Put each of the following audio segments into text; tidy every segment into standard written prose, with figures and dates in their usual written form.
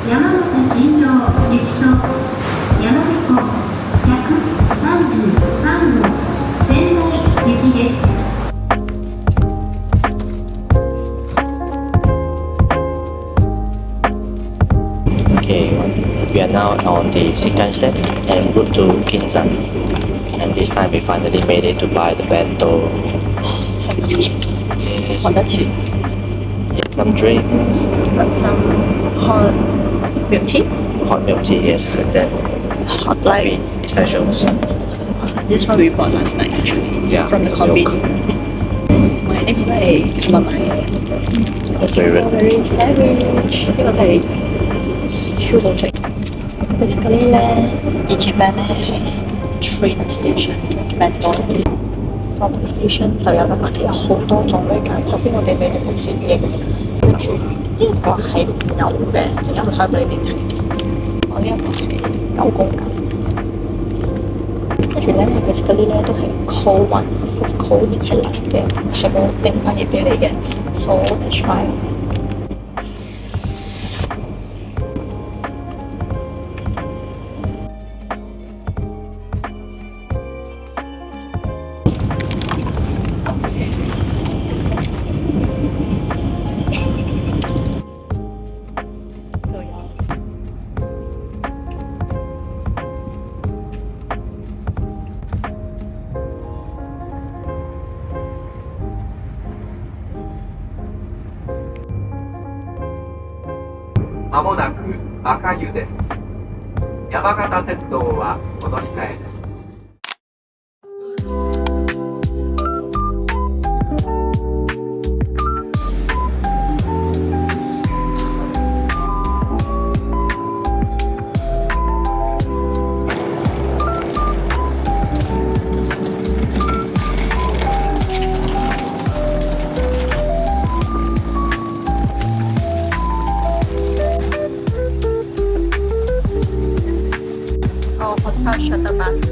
山形新庄行きと山彦133号仙台行きです。Okay, we are now on the Shinkansen en route to Ginza, and this time we finally made it to buy the bento. Yes, 还得錢 get some drinks, got some hot milk tea, hot milk tea, yes, and then hot light. coffee essentials. This one we bought last night actually Yeah, from the the coffee. milk. 同埋呢個都係同埋 My favorite. strawberry sandwich，呢個真係超好食。Basically 咧 ，Ichiban 咧係 train station 麥當勞 from the station 就有得買，有好多種類揀。頭先我哋未嚟得切影，就呢個係牛嘅，陣間我睇俾你哋睇。我呢一個係9公斤。跟住咧，basically 咧都係 cold one， soft cold 係辣嘅，係冇叮翻熱俾你嘅。So let's try。まもなく赤湯です。山形鉄道はお乗り換えです。shuttle bus.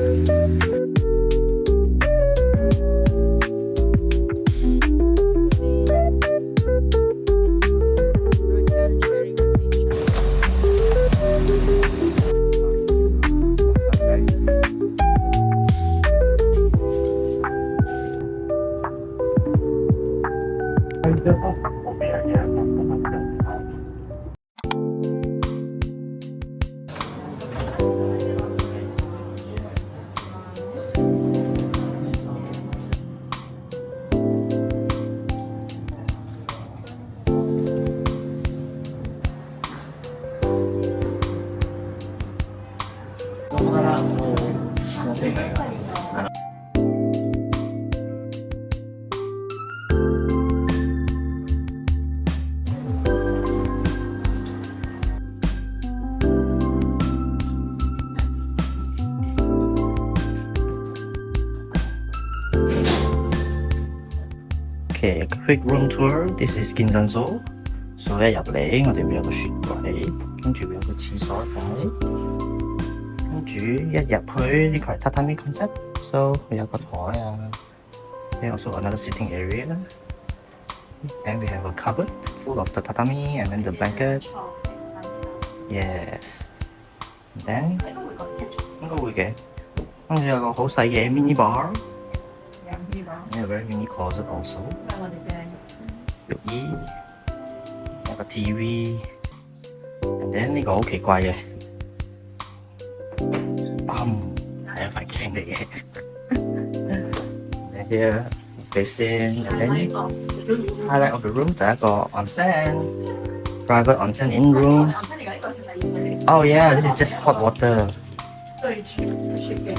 Okay, a quick room tour. This is Ginzanso. So 一入嚟，我哋會有個雪櫃，跟住會有個廁所仔，跟住一入去呢個係 tatami concept。So 會有個台啊，then also another sitting area. Then we have a cupboard full of the tatami and then the blanket. Yes. Then 應該會嘅，跟住有個好細嘅 mini bar. Yeah, very mini closet also. 浴衣，有個 TV，and then 呢個好奇怪嘅，係一塊鏡嚟嘅。And here basin，and then highlight of the room 就係一個 onsen，private onsen in room. Oh yeah, this is just hot water. 對住雪嘅。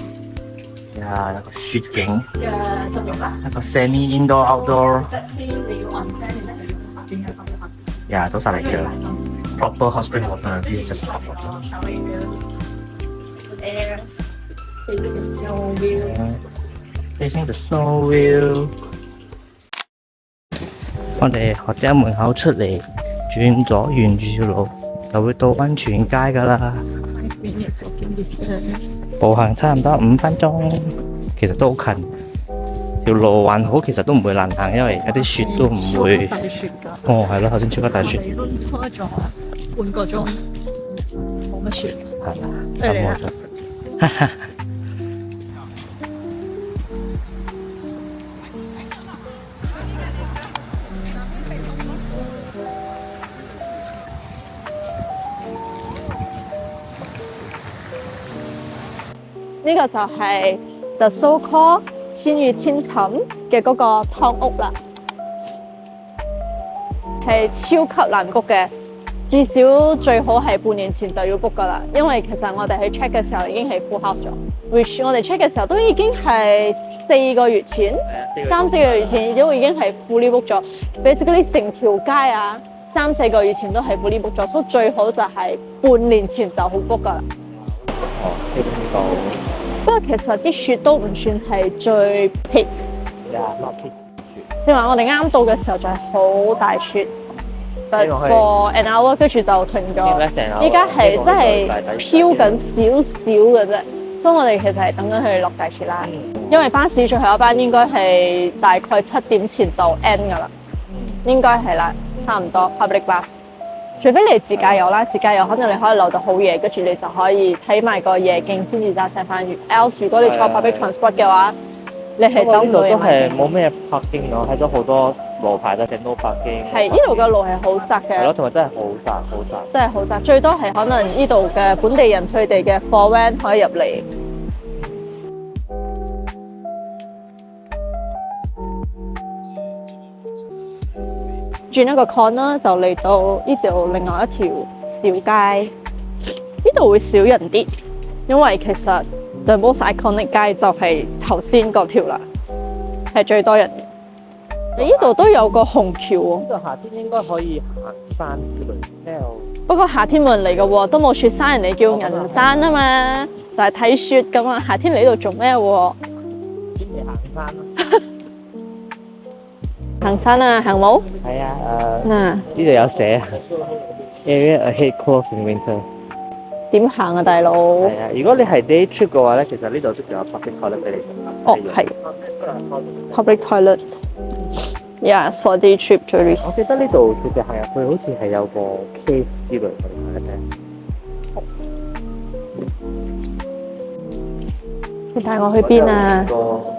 呀，一個雪景，一個 semi indoor outdoor。Yeah, those are like the proper hot spring water. This is just hot water. Facing the snow wheel. 我哋學校門口出嚟，轉左沿住條路就會到溫泉街㗎啦。步行差唔多5分鐘，其實都好近。條路還好，其實都唔會難行，因為有啲雪都唔會。大雪㗎。哦，係咯，頭先超級大雪。我哋都拖咗半個鐘。冇乜雪。係啦，嚟啦咁我就呢個就係 The So-Called 千與千尋嘅嗰個湯屋啦，係超級難 book 嘅，至少最好係半年前就要 book 噶啦，因為其實我哋去 check 嘅時候已經係 full house 咗 ，which 我哋 check 嘅時候都已經係4個月前，3、4個月前都已經係 fully book 咗。basically 成條街啊，3、4個月前都係 fully book 咗，所以最好就係半年前就好 book 噶啦。哦，青島不過其實啲雪都唔算係最 peak，呀，落雪。即係話我哋啱到嘅時候就係好大雪，but 希望係 for an hour 跟住就停咗。依家係真係飄緊少少嘅啫，所以我哋其實係等緊佢落大雪啦。因為巴士最後一班應該係大概7點前就 end 㗎啦，應該係啦，差唔多 public bus。除非你自駕遊啦，自駕遊可能你可以留到好夜，跟住你就可以睇埋個夜景先至揸車翻去。else 如果你坐 public transport 嘅話，你係等唔到夜都係晚景。冇咩 parking 咯，睇咗好多路牌都係 no parking。係呢度嘅路係好窄係咯，嘅，同埋真係好窄好窄。真係好窄，最多係可能呢度嘅本地人佢哋嘅貨 van 可以入嚟。轉一個 corner 就嚟到呢度另外一條小街，呢度會少人啲，因為其實 The most iconic 街就係頭先嗰條啦，係最多人。你呢度都有個虹橋喎，呢度夏天應該可以行山之類，之後不過夏天冇人嚟嘅喎，都冇雪山，人哋叫銀山啊嘛，就係睇雪噶嘛。夏天嚟呢度做咩喎？先嚟行山咯。行山啊，行冇？係啊，嗱，呢度有寫 area ahead closed in winter。點行啊，大佬？係啊，如果你係 day trip 嘅話咧，其實呢度都仲有 public toilet 俾你。哦，係 public toilet。Yes, for day trip tourists。我記得呢度其實行入去好似係有個 cave 之類嘅，睇睇。你帶我去邊啊？個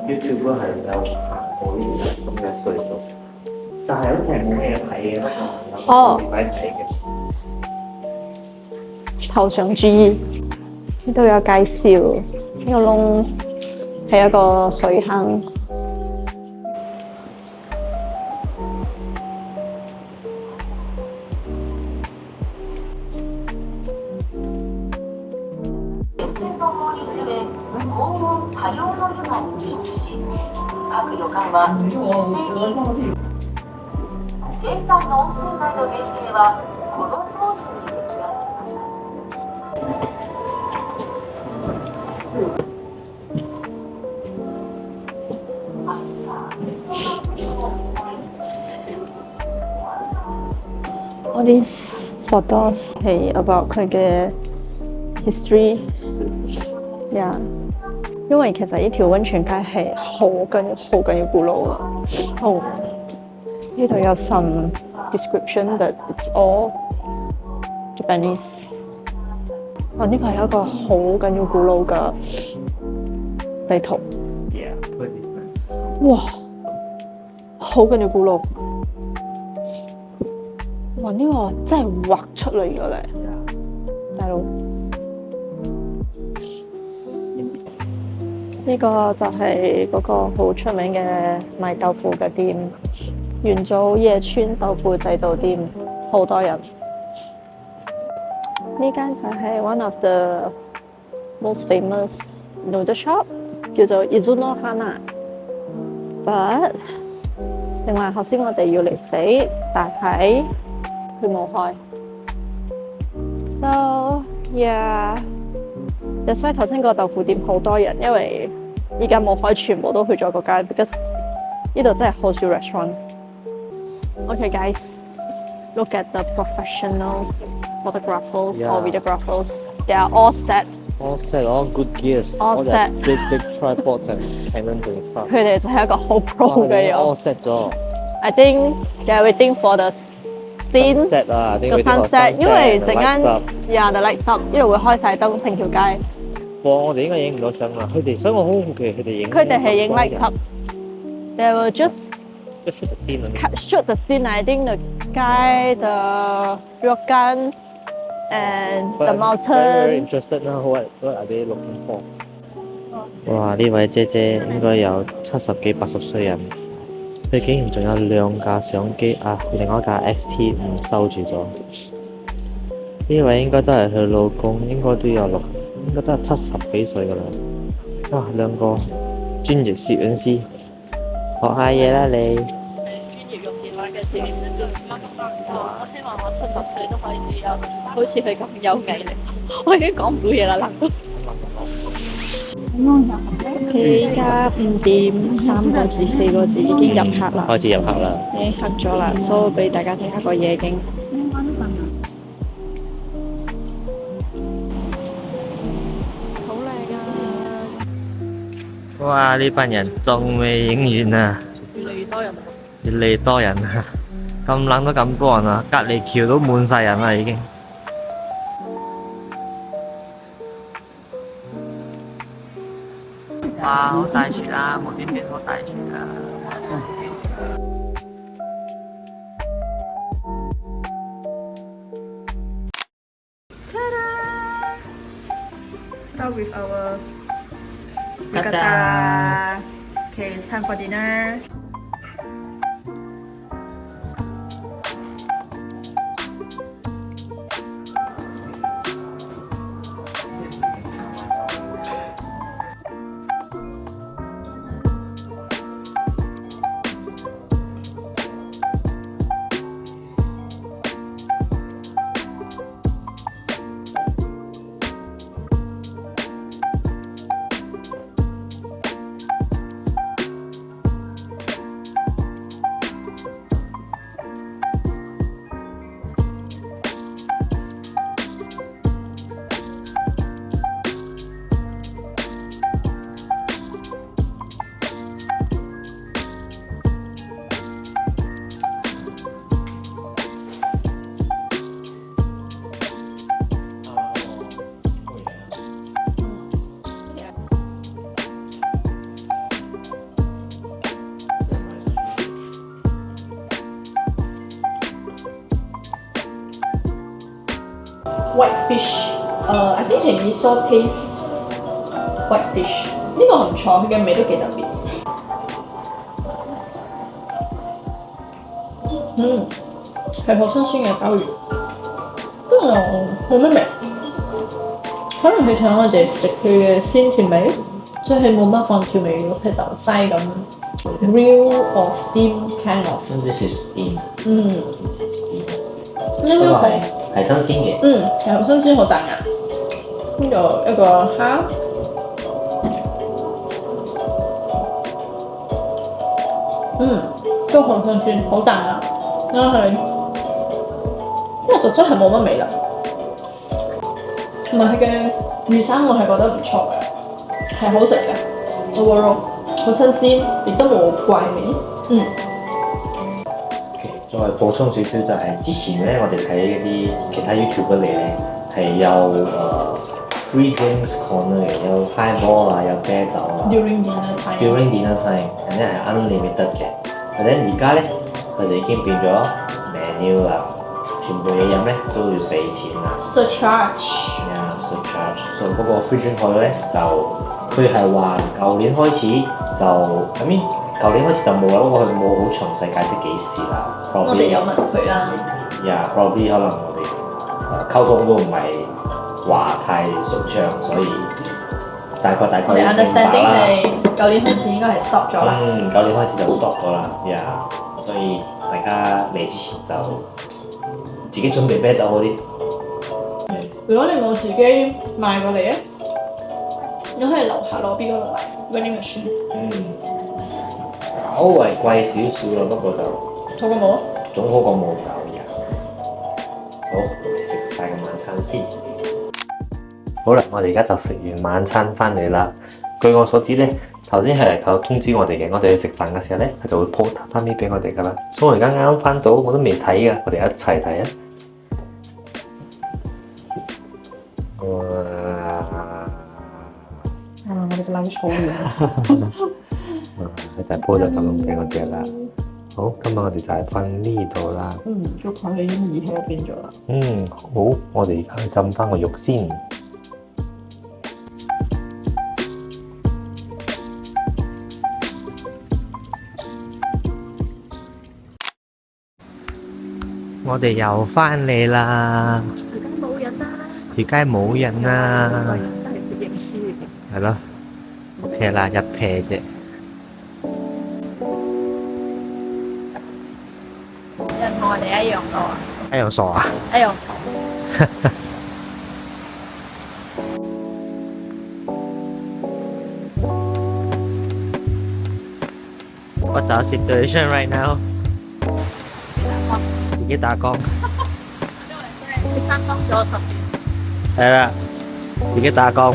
YouTuber 係有行過呢啲咁嘅隧道，但係好似係冇咩睇嘅，不過有時睇嘅。頭上注意，呢度有介紹，呢個窿係一個水坑。多量の湯が流出し、各旅館は一斉に現在の温泉街の限定はこの当時に出来上がりました。All these photos 係 about 佢嘅 history，因為其實呢條溫泉街係好緊要古老啊。哦，呢度有 some description，but it's all Japanese。哦，呢個係一個好緊要古老嘅地圖。哇，好緊要古老。哇！呢個真係畫出嚟嘅咧，大佬。呢個就係嗰個好出名嘅賣豆腐嘅店，元祖野村豆腐製造店，好多人。呢間就係 one of the most famous noodle shop， 叫做 Izuno Hana。But 另外頭先我哋要嚟食，但係佢冇開。So yeah。That's why 頭先個豆腐店好多人，因為依家冇開，全部都去咗嗰間。Because 呢度真係好少 restaurant。Okay, guys, look at the professional photographers or videographers. They are all set. All set, all good gears. All set. Big tripods and Canon and stuff. 佢哋就係一個好 pro 嘅人。All set 咗。I think they are waiting for the scene sunset 啊，啲個嗰啲 sunset，因為陣間 lights up ，the lights up，因為會開晒燈，成條街。我哋應該影唔到相啦。佢哋，所以我好好奇佢哋影。佢哋係影 lights up。They will just shoot the scene 啊。shoot the scene. I think the sky, the ryokan, and the Very mountain. interested now. What are they looking for? 哇！呢位姐姐應該有70幾80歲人，佢竟然仲有2架相機啊！另外一架 XT5收住咗。呢位應該都係佢老公，應該都有應該都係70幾歲噶啦。哇！兩個專業攝影師，學下嘢啦你。專業用電話嘅攝影師，我希望我70歲都可以有好似佢咁有毅力。我已經講唔到嘢啦，難到。佢而家5點3個字4個字已經入黑啦，開始入黑啦。已經黑咗啦，所以俾大家睇下個夜景。好靚啊！哇！呢班人仲未影完啊，越嚟越多人。越嚟越多人啊！咁冷都咁多人啊，隔離橋都滿晒人啦已經。哇！好大雪啊，無端端好大雪啊！Start with our yukata. Okay, it's time for dinner. White fish， I think 係 miso paste white fish， 呢個唔錯，佢嘅味都幾特別。係好新鮮嘅鮑魚，冇乜味，可能佢想我哋食佢嘅鮮甜味，即係冇乜放調味料，佢就齋咁 grill or steam kind of。This is steam。This is steam。應該係。係新鮮嘅。係好新鮮，好彈牙。呢度一個蝦，都好新鮮，好彈牙。因為就真係冇乜味啦。同埋佢嘅魚生我係覺得唔錯嘅，係好食嘅。overall 好新鮮，亦都冇怪味。再補充少少就係之前咧，我哋睇嗰啲其他 YouTube 嚟咧係有free drinks corner 嘅，有 highball 啊，有啤酒啊。During dinner time。During dinner time，咁咧係 unlimited 嘅。但係而家咧，佢哋已經變咗 menu 啦，全部嘢飲咧都要俾錢啦。Surcharge。surcharge。所以嗰個 free drink corner 咧就佢係話舊年開始就舊年開始就冇啦，不過佢冇好詳細解釋幾時啦。我哋有問佢啦。probably 可能我哋溝通都唔係話太順暢，所以大概我哋 understanding 係舊年開始應該係 stop 咗啦。舊年開始就 stop 咗啦，所以大家嚟之前就自己準備啤酒好啲。如果你冇自己買過嚟咧，你可以樓下攞 B 嗰度買 vending machine。稍為貴少少咯，不過就好過冇啊？總好過冇酒嘅。好，食晒個晚餐先。好啦，我哋而家就食完晚餐翻嚟啦。據我所知咧，頭先係佢有通知我哋嘅，我哋去食飯嘅時候咧，佢就會鋪榻榻米俾我哋噶啦。所以我而家啱啱翻到，我都未睇嘅，我哋一齊睇啊！哇！我哋個冷草原。佢就鋪咗咁俾我哋啦。好，今日我哋就係瞓呢度啦。個台已經移喺嗰邊咗啦。好，我哋而家去浸翻個浴先。我哋又翻嚟啦，條街冇人啦。條街冇人啦，都係攝影師嚟嘅。係咯，OK啦，一 pair 啫。人同我哋一樣多啊！一樣傻啊！一樣傻。What's our situation right now？自己打光。你山多咗10年。係啦，自己打光，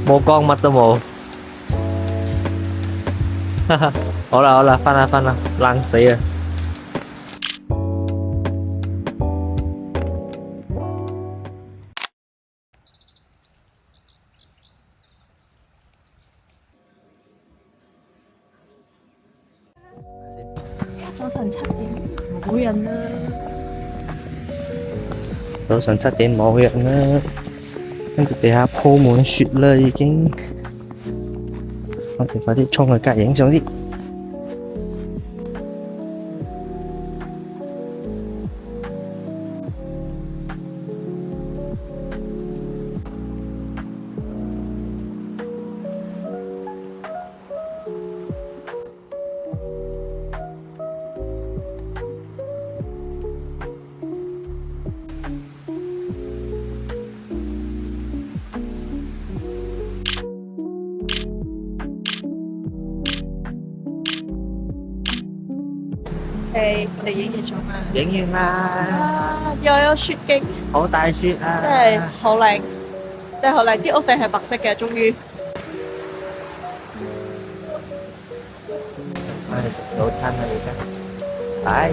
冇光乜都冇。好啦好啦，翻啦翻啦，冷死啊！早晨7點，冇人啦。早上7點冇人啦，跟住地下鋪滿雪啦已經。我哋快啲衝去隔影相先。我哋影完咗嘛？影完啦，啊，又有雪景，好大雪啊！真係好靚，真係好靚。啲屋頂係白色嘅，終於。我哋食早餐啦而家，拜。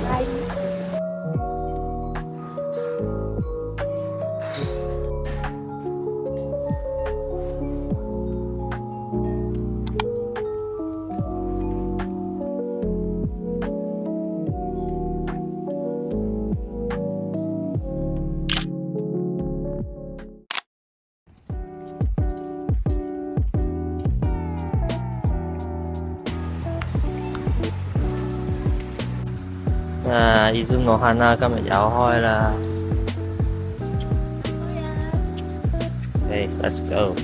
Izunohana 今日有開啦。Let's go。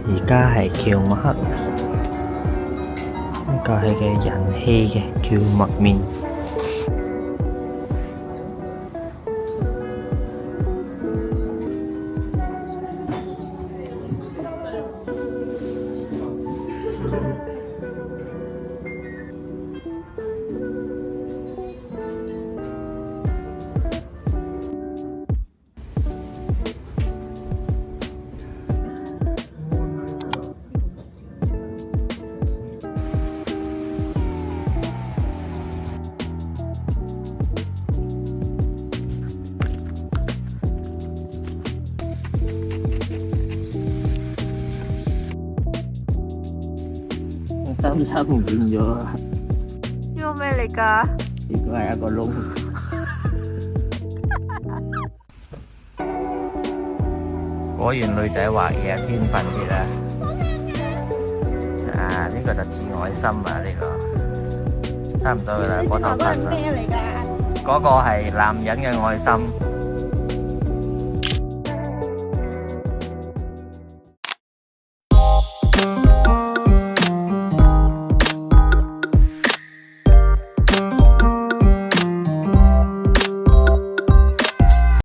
而家係蕎麥黑，呢個係嘅人氣嘅蕎麥麵。三唔見咗啊！呢個咩嚟㗎？呢個係一個窿。果然女仔畫嘢天分啲啦。啊，呢個就似愛心啊！呢個差唔多噶啦，火頭燈啦。咩嚟㗎？嗰個係男人嘅愛心。